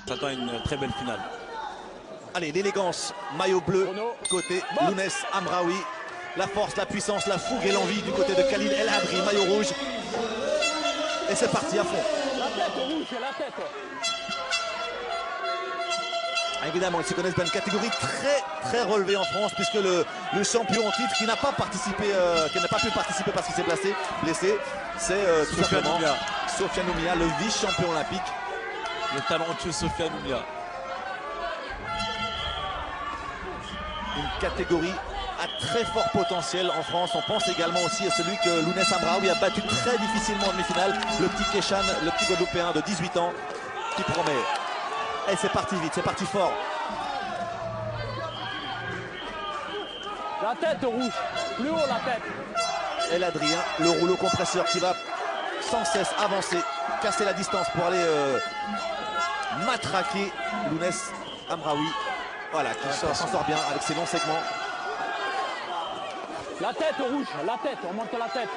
J'attends une très belle finale. Allez, l'élégance, maillot bleu, côté Lounès Amraoui. La force, la puissance, la fougue et l'envie du côté de Khalil El Hadri, maillot rouge. Et c'est parti à fond. La tête rouge, la tête. Évidemment, ils se connaissent bien, une catégorie très relevée en France, puisque le champion en titre qui n'a pas participé, qui n'a pas pu participer parce qu'il s'est blessé, c'est tout simplement Sofiane Oumia, le vice-champion olympique. Le talentueux Sofiane Oumia. Une catégorie à très fort potentiel en France. On pense également aussi à celui que Lounès Amraoui a battu très difficilement en demi-finale, le petit Keshan, le petit Guadeloupéen de 18 ans, qui promet. Et c'est parti vite, c'est parti fort. La tête rouge, plus haut la tête. El Hadri, le rouleau compresseur qui va sans cesse avancer, casser la distance pour aller matraquer Lounès Amraoui. Voilà, qui s'en sort bien avec ses longs segments. La tête rouge, la tête, on monte la tête.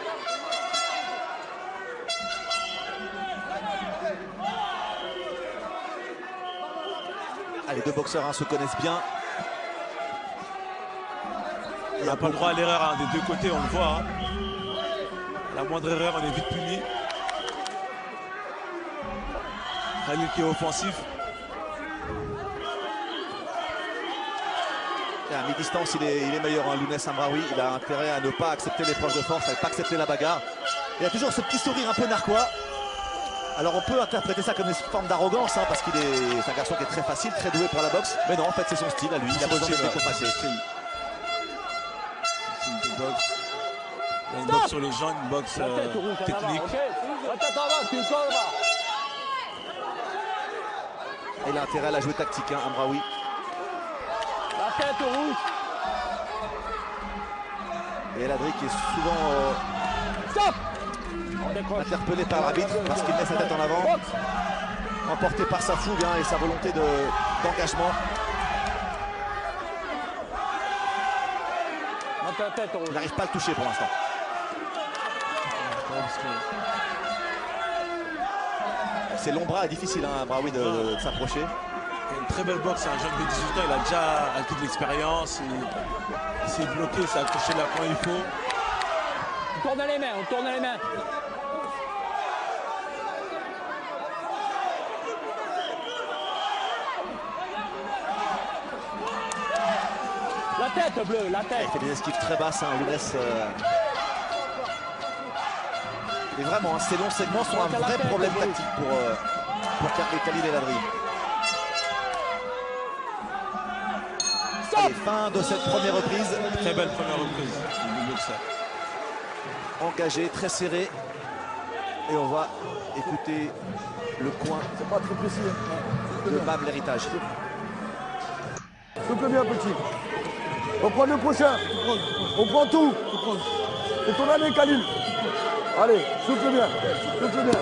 Ah, les deux boxeurs se connaissent bien. Il n'y a pas le droit à l'erreur des deux côtés, on le voit. La moindre erreur, on est vite puni. Khalil qui est offensif. Et à mi-distance, il est meilleur. Lounès Amraoui, il a intérêt à ne pas accepter l'épreuve de force, à ne pas accepter la bagarre. Il a toujours ce petit sourire un peu narquois. Alors on peut interpréter ça comme une forme d'arrogance, parce qu'il c'est un garçon qui est très facile, très doué pour la boxe. Mais non, en fait c'est son style à lui, il a besoin d'être décompassé. C'est une boxe. Il y a une boxe sur les jambes, une boxe technique. La tête en bas, tu colles là. Et il a intérêt à la jouer tactique, Amraoui. La tête rouge. Et El Hadri qui est souvent Stop. interpellé par l'arbitre parce qu'il met sa tête en avant, emporté par sa fougue et sa volonté d'engagement. Il n'arrive pas à le toucher pour l'instant. C'est long bras, est difficile Amraoui de s'approcher. Une très belle boxe, c'est un jeune de 18 ans, il a déjà acquis de l'expérience, il s'est bloqué, il s'est accroché là quand il faut. On tourne les mains, on tourne les mains. La tête bleue, la tête. Il fait des esquives très basses, Lounès. Et vraiment, ces longs segments sont un vrai problème tactique pour Khalil El Hadri. Allez, fin de cette première reprise. Très belle première reprise du boxeur. Engagé, très serré. Et on va écouter le coin. C'est pas très précis. De Bam l'héritage. Souple bien, petit. On prend le prochain. On prend tout. C'est ton année, Khalil. Allez, souple bien. Souple bien.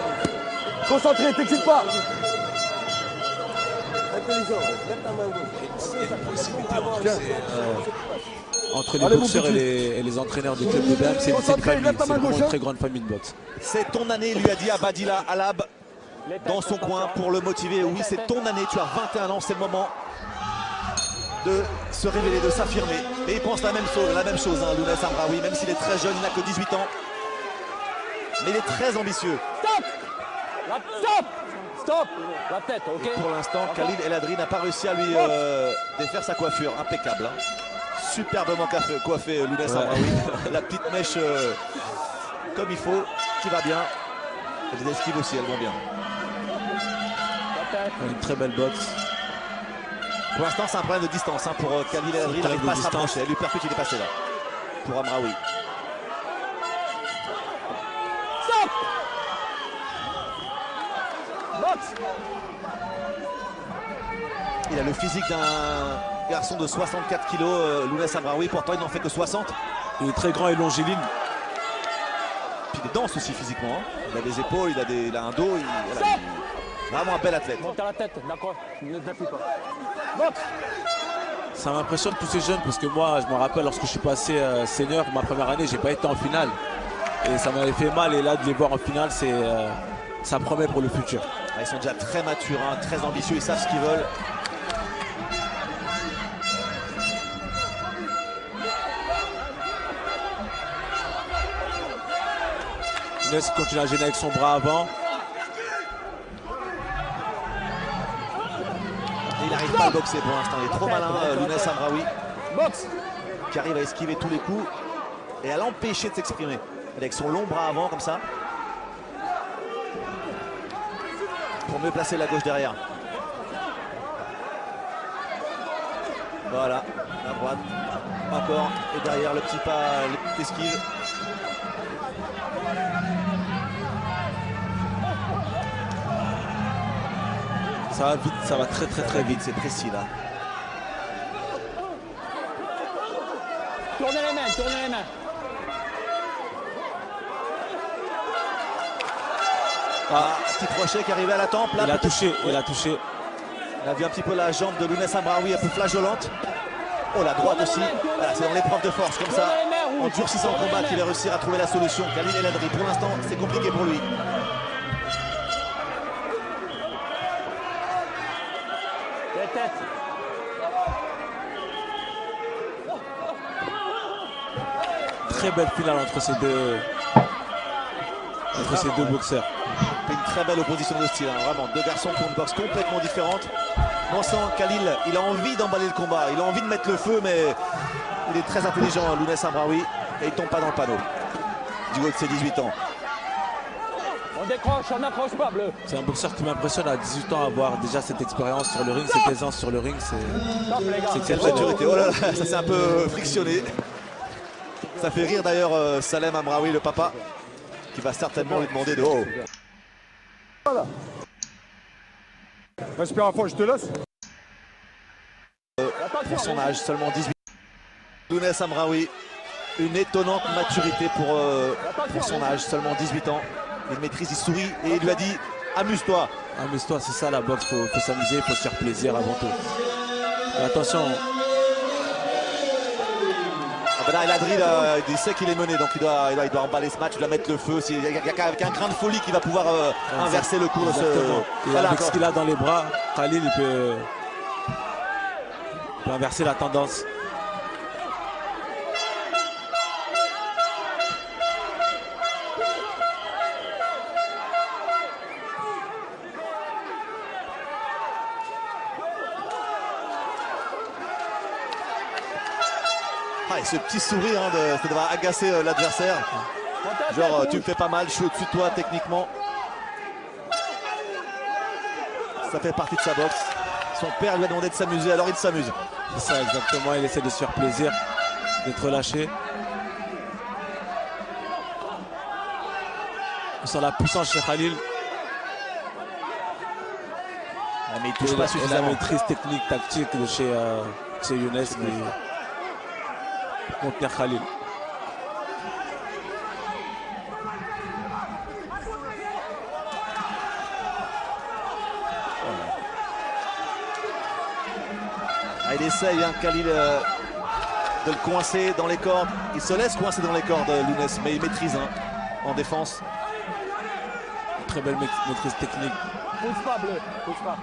Concentré, t'excites pas. Intelligent. Lève ta main gauche. Il y a une proximité entre les boxeurs et les entraîneurs du club de BAM. C'est une famille, c'est vraiment une très grande famille de boxe. C'est ton année, lui a dit Abadila Alab dans son coin pour le motiver. Oui, c'est ton année, tu as 21 ans, c'est le moment de se révéler, de s'affirmer. Et il pense la même chose, Lounès Amraoui, même s'il est très jeune, il n'a que 18 ans. Mais il est très ambitieux. Stop. Stop. Stop. La tête, ok. Et pour l'instant, Khalil El Hadri n'a pas réussi à lui défaire sa coiffure. Impeccable. Superbement coiffé Lounès Amraoui. La petite mèche comme il faut, qui va bien. Et les esquives aussi, elles vont bien. Une très belle boxe. Pour l'instant, c'est un problème de distance pour Khalil El Hadri. Il n'arrive pas à se rapprocher. Lui percute, il est passé là. Pour Amraoui. Stop. Boxe. Il a le physique d'un garçon de 64 kg, Lounès Amraoui. Pourtant, il n'en fait que 60. Il est très grand et longiligne. Puis il danse aussi physiquement. Il a des épaules, il a un dos. Vraiment un bel athlète. Monte à la tête, d'accord. Ne t'appuie pas. Boxe. Ça m'impressionne tous ces jeunes parce que moi, je me rappelle lorsque je suis passé senior, ma première année, j'ai pas été en finale. Et ça m'avait fait mal. Et là, de les voir en finale, ça promet pour le futur. Ils sont déjà très matures, hein, très ambitieux, ils savent ce qu'ils veulent. Younes continue à gêner avec son bras avant. Et il n'arrive pas à boxer pour l'instant, il est trop malin, Younes Amraoui. Boxe. Qui arrive à esquiver tous les coups et à l'empêcher de s'exprimer. Avec son long bras avant comme ça. Pour mieux placer la gauche derrière. Voilà, la droite, encore, et derrière le petit pas, les petites esquives. Ça va vite, ça va très vite. C'est précis là. Tournez les mains, tournez les mains. Petit crochet qui arrivait à la tempe. Là, Il a touché, il a touché. On a vu un petit peu la jambe de Younes Amraoui un peu flageolante. Oh, la droite aussi. Voilà, c'est dans l'épreuve de force comme ça. En durcissant le combat qu'il va réussir à trouver la solution. Khalil El Adry, pour l'instant, c'est compliqué pour lui. Les têtes. Très belle finale entre ces deux boxeurs. Une très belle opposition de style, hein. Vraiment, deux garçons qui ont une boxe complètement différente. On sent Khalil, il a envie d'emballer le combat, il a envie de mettre le feu, mais il est très intelligent, Younes Amraoui, et il tombe pas dans le panneau. Du haut de ses 18 ans. On décroche, on n'accroche pas, bleu. C'est un boxeur qui m'impressionne à 18 ans, avoir déjà cette expérience sur le ring, cette aisance sur le ring, Top, les gars. c'est Quelle exceptionnel. maturité, oh là là, ça s'est un peu frictionné. Ça fait rire d'ailleurs Salem Amraoui, le papa, qui va certainement lui demander de haut. Voilà. Respire à fond, je te laisse. Pour son âge, seulement 18. Younes Amraoui, une étonnante maturité pour son âge, seulement 18 ans. Il maîtrise, il sourit et il lui a dit amuse-toi. Amuse-toi, c'est ça la boxe, faut s'amuser, faut se faire plaisir avant tout. Mais attention, Là, El Adry, il sait qu'il est mené, donc il doit emballer ce match, il doit mettre le feu. Il n'y a qu'avec un grain de folie qu'il va pouvoir inverser le cours de ce. Et Voilà, avec ce qu'il a dans les bras, Khalil il peut inverser la tendance. Et ce petit sourire, hein, ça devra agacer l'adversaire. Genre, tu me fais pas mal, je suis au-dessus de toi techniquement. Ça fait partie de sa boxe. Son père lui a demandé de s'amuser, alors il s'amuse. C'est ça exactement, il essaie de se faire plaisir, d'être relâché. On sent la puissance chez Khalil. Mais il touche pas Et la suffisamment. maîtrise technique, tactique de chez Younes qui contenir Khalil. Il essaye, hein, Khalil, de le coincer dans les cordes. Il se laisse coincer dans les cordes, Younes, mais il maîtrise, hein, en défense. Très belle maîtrise technique. Pousse pas, bleu. Pousse pas.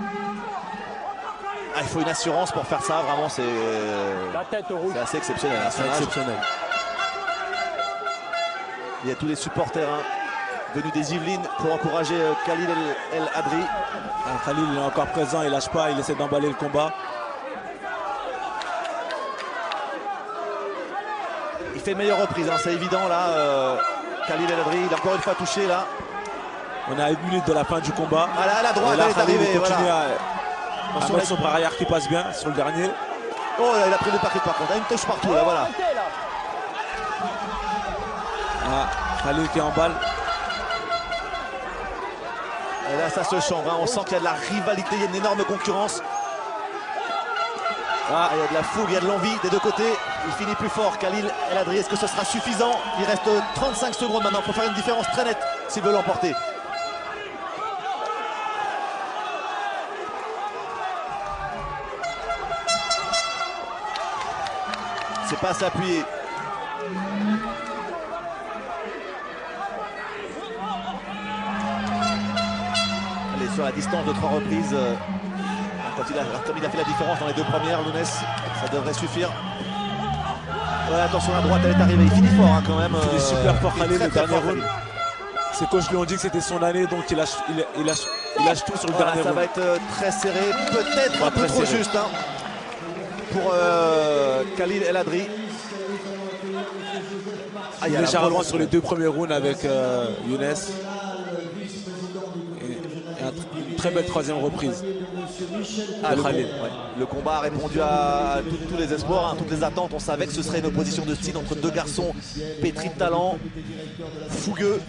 Il faut une assurance pour faire ça, vraiment, c'est La tête rouge. assez exceptionnel. Hein, C'est son âge. exceptionnel. Il y a tous les supporters, hein, venus des Yvelines pour encourager Khalil El Adry. Khalil il est encore présent, il lâche pas, il essaie d'emballer le combat. Il fait une meilleure reprise, hein, c'est évident là. Khalil El Adry, il a encore une fois touché là. On est à 1 minute de la fin du combat. Ah là, à la droite, Et là, elle est Khalil arrivée. continue Voilà. à mettre son bras arrière qui passe bien sur le dernier. Oh là, il a pris le paquet par contre. Il y a une touche partout là, voilà. Arrêtez, là. Khalil qui emballe. Et là, ça se chambre, hein. On sent qu'il y a de la rivalité, il y a une énorme concurrence. Il y a de la fougue, il y a de l'envie des deux côtés. Il finit plus fort, Khalil El Adry. Est-ce que ce sera suffisant? Il reste 35 secondes maintenant pour faire une différence très nette s'il veut l'emporter. C'est pas à s'appuyer. Allez, sur la distance de 3 reprises. Comme il a fait la différence dans les 2 premières, Lounès, ça devrait suffire. Ouais, attention, la droite, elle est arrivée. Il finit fort hein, quand même. Il finit super fort, il est Khalil, le dernier fort, round. Ses coachs lui ont dit que c'était son année, donc il lâche tout sur le Voilà, dernier ça round. va être très serré, peut-être un peu très trop serré. juste hein, pour Khalil El Adri. Ah, il y a la Légèrement volonté. sur les 2 premiers rounds avec Younes. Et une très belle 3e reprise. Ah, de Khalil. ouais. Le combat a répondu à tous les espoirs, hein, toutes les attentes. On savait que ce serait une opposition de style entre 2 garçons pétris de talent, fougueux,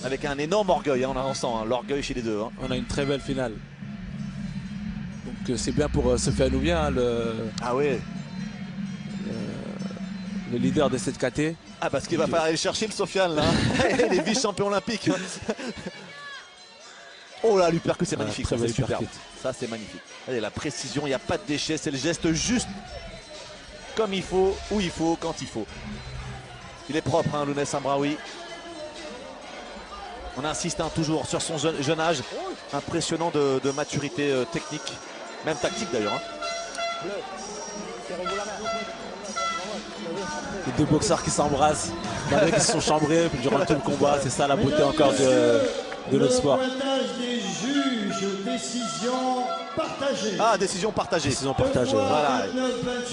avec un énorme orgueil. Hein, on sent hein, l'orgueil chez les deux. Hein. On a une très belle finale. Donc c'est bien pour Sofiane Oubien, hein, Ah ouais. le leader de cette KT. Ah parce qu'il va falloir aller chercher le Sofiane là. Il est vice-champion olympique. Oh là, l'uppercut c'est magnifique, très ça, bel c'est superbe. uppercut. Ça c'est magnifique. Allez, la précision, il n'y a pas de déchet, c'est le geste juste comme il faut, où il faut, quand il faut. Il est propre, hein, Lounès Ambraoui. On insiste hein, toujours sur son jeune âge, impressionnant de maturité technique, même tactique d'ailleurs. Hein. Les 2 boxeurs qui s'embrassent, malgré qu'ils se sont chambrés durant tout le combat. C'est ça la beauté encore de notre sport. Pointage des juges, décision partagée. Ah, décision partagée. Décision partagée. Voilà.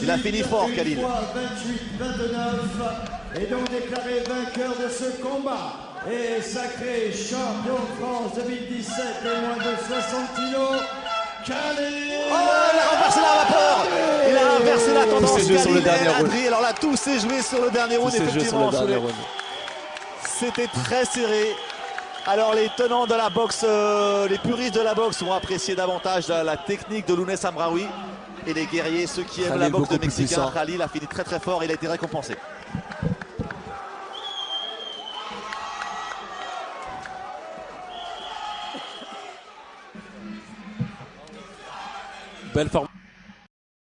Il a fini fort, Khalil. 28-29 est donc déclaré vainqueur de ce combat et sacré champion de France 2017 et moins de 60 kilos. Khalil. Oh, il a renversé la vapeur. Il a inversé la tendance. Tout s'est joué sur le Khalil dernier El round. Adri. Alors là, tout s'est joué sur le dernier round, Tout s'est joué sur effectivement. le dernier round. C'était très serré. Alors les tenants de la boxe, les puristes de la boxe vont apprécier davantage la technique de Lounès Ambraoui. Et les guerriers, ceux qui aiment Khalil la boxe de beaucoup plus Mexicain, puissant. Khalil a fini très très fort, il a été récompensé. Belle forme.